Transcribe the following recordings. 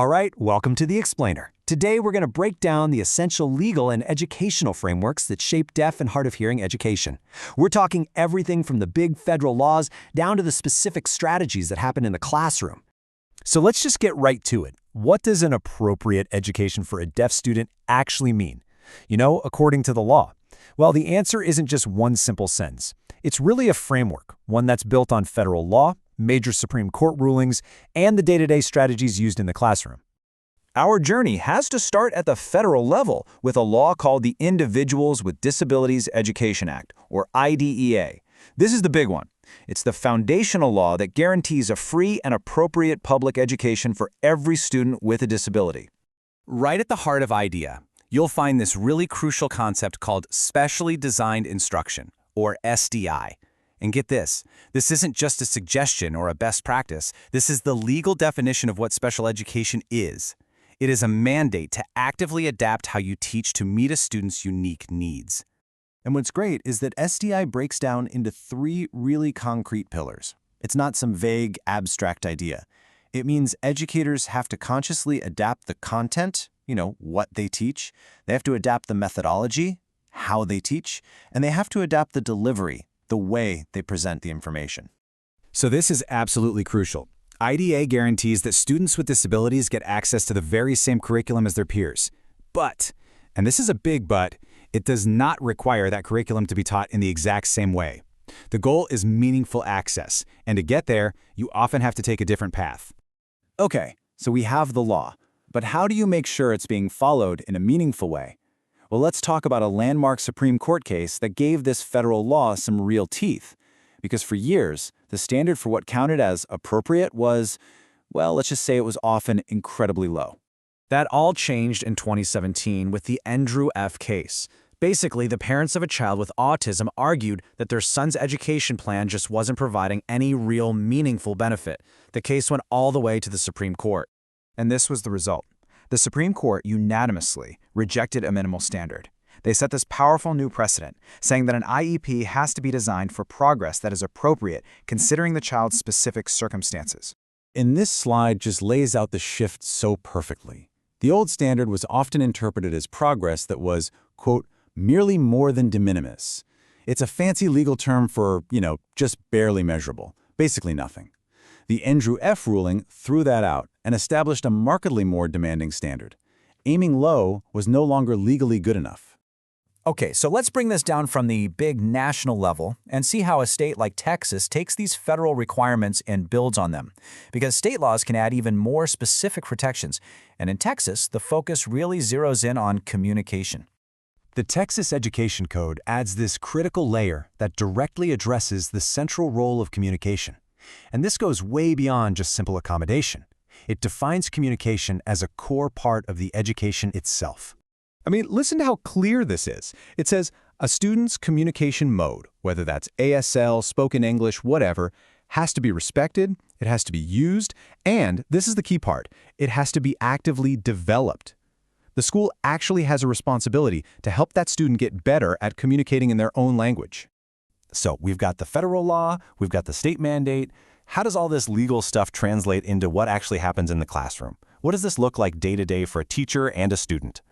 All right, welcome to The Explainer. Today we're going to break down the essential legal and educational frameworks that shape deaf and hard of hearing education. We're talking everything from the big federal laws down to the specific strategies that happen in the classroom. So let's just get right to it. What does an appropriate education for a deaf student actually mean? According to the law. Well, the answer isn't just one simple sentence. It's really a framework, one that's built on federal law, major Supreme Court rulings, and the day-to-day strategies used in the classroom. Our journey has to start at the federal level with a law called the Individuals with Disabilities Education Act, or IDEA. This is the big one. It's the foundational law that guarantees a free and appropriate public education for every student with a disability. Right at the heart of IDEA, you'll find this really crucial concept called Specially Designed Instruction, or SDI. And get this isn't just a suggestion or a best practice. This is the legal definition of what special education is. It is a mandate to actively adapt how you teach to meet a student's unique needs. And what's great is that SDI breaks down into three really concrete pillars. It's not some vague, abstract idea. It means educators have to consciously adapt the content, what they teach. They have to adapt the methodology, how they teach, and they have to adapt the delivery, the way they present the information. So this is absolutely crucial. IDEA guarantees that students with disabilities get access to the very same curriculum as their peers. But, and this is a big but, it does not require that curriculum to be taught in the exact same way. The goal is meaningful access, and to get there, you often have to take a different path. Okay, so we have the law, but how do you make sure it's being followed in a meaningful way? Well, let's talk about a landmark Supreme Court case that gave this federal law some real teeth. Because for years, the standard for what counted as appropriate was, well, let's just say it was often incredibly low. That all changed in 2017 with the Andrew F. case. Basically, the parents of a child with autism argued that their son's education plan just wasn't providing any real meaningful benefit. The case went all the way to the Supreme Court. And this was the result. The Supreme Court unanimously rejected a minimal standard. They set this powerful new precedent, saying that an IEP has to be designed for progress that is appropriate considering the child's specific circumstances. And this slide just lays out the shift so perfectly. The old standard was often interpreted as progress that was, quote, merely more than de minimis. It's a fancy legal term for, just barely measurable, basically nothing. The Andrew F. ruling threw that out and established a markedly more demanding standard. Aiming low was no longer legally good enough. Okay, so let's bring this down from the big national level and see how a state like Texas takes these federal requirements and builds on them. Because state laws can add even more specific protections. And in Texas, the focus really zeroes in on communication. The Texas Education Code adds this critical layer that directly addresses the central role of communication. And this goes way beyond just simple accommodation. It defines communication as a core part of the education itself. Listen to how clear this is. It says, a student's communication mode, whether that's ASL, spoken English, whatever, has to be respected, it has to be used, and, this is the key part, it has to be actively developed. The school actually has a responsibility to help that student get better at communicating in their own language. So we've got the federal law, we've got the state mandate. How does all this legal stuff translate into what actually happens in the classroom? What does this look like day to day for a teacher and a student?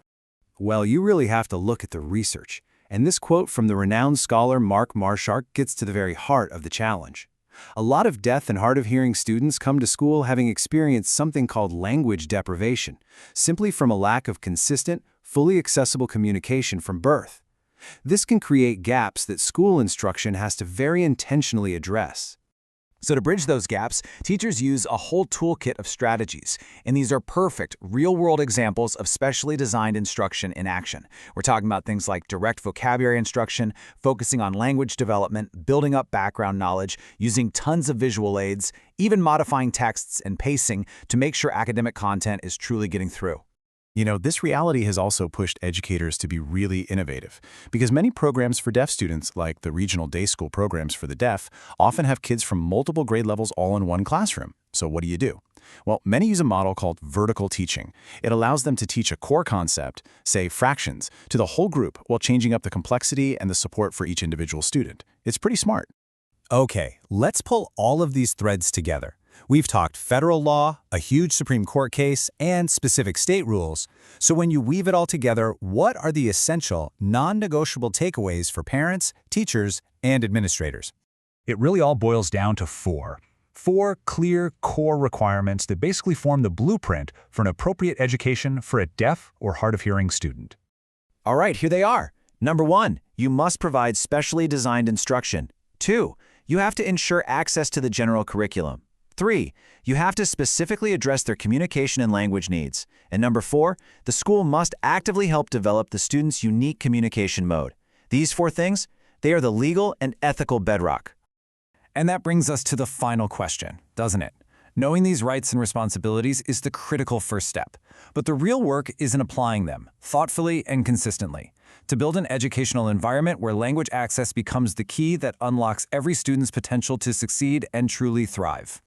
Well, you really have to look at the research. And this quote from the renowned scholar Mark Marshak gets to the very heart of the challenge. A lot of deaf and hard of hearing students come to school having experienced something called language deprivation, simply from a lack of consistent, fully accessible communication from birth. This can create gaps that school instruction has to very intentionally address. So to bridge those gaps, teachers use a whole toolkit of strategies, and these are perfect, real-world examples of specially designed instruction in action. We're talking about things like direct vocabulary instruction, focusing on language development, building up background knowledge, using tons of visual aids, even modifying texts and pacing to make sure academic content is truly getting through. This reality has also pushed educators to be really innovative, because many programs for deaf students, like the regional day school programs for the deaf, often have kids from multiple grade levels all in one classroom. So what do? Well, many use a model called vertical teaching. It allows them to teach a core concept, say fractions, to the whole group while changing up the complexity and the support for each individual student. It's pretty smart. Okay, let's pull all of these threads together. We've talked federal law, a huge Supreme Court case, and specific state rules. So when you weave it all together, what are the essential, non-negotiable takeaways for parents, teachers, and administrators? It really all boils down to four. Four clear core requirements that basically form the blueprint for an appropriate education for a deaf or hard-of-hearing student. All right, here they are. Number 1, you must provide specially designed instruction. 2, you have to ensure access to the general curriculum. 3, you have to specifically address their communication and language needs. And number 4, the school must actively help develop the student's unique communication mode. These 4 things, they are the legal and ethical bedrock. And that brings us to the final question, doesn't it? Knowing these rights and responsibilities is the critical first step. But the real work is in applying them, thoughtfully and consistently, to build an educational environment where language access becomes the key that unlocks every student's potential to succeed and truly thrive.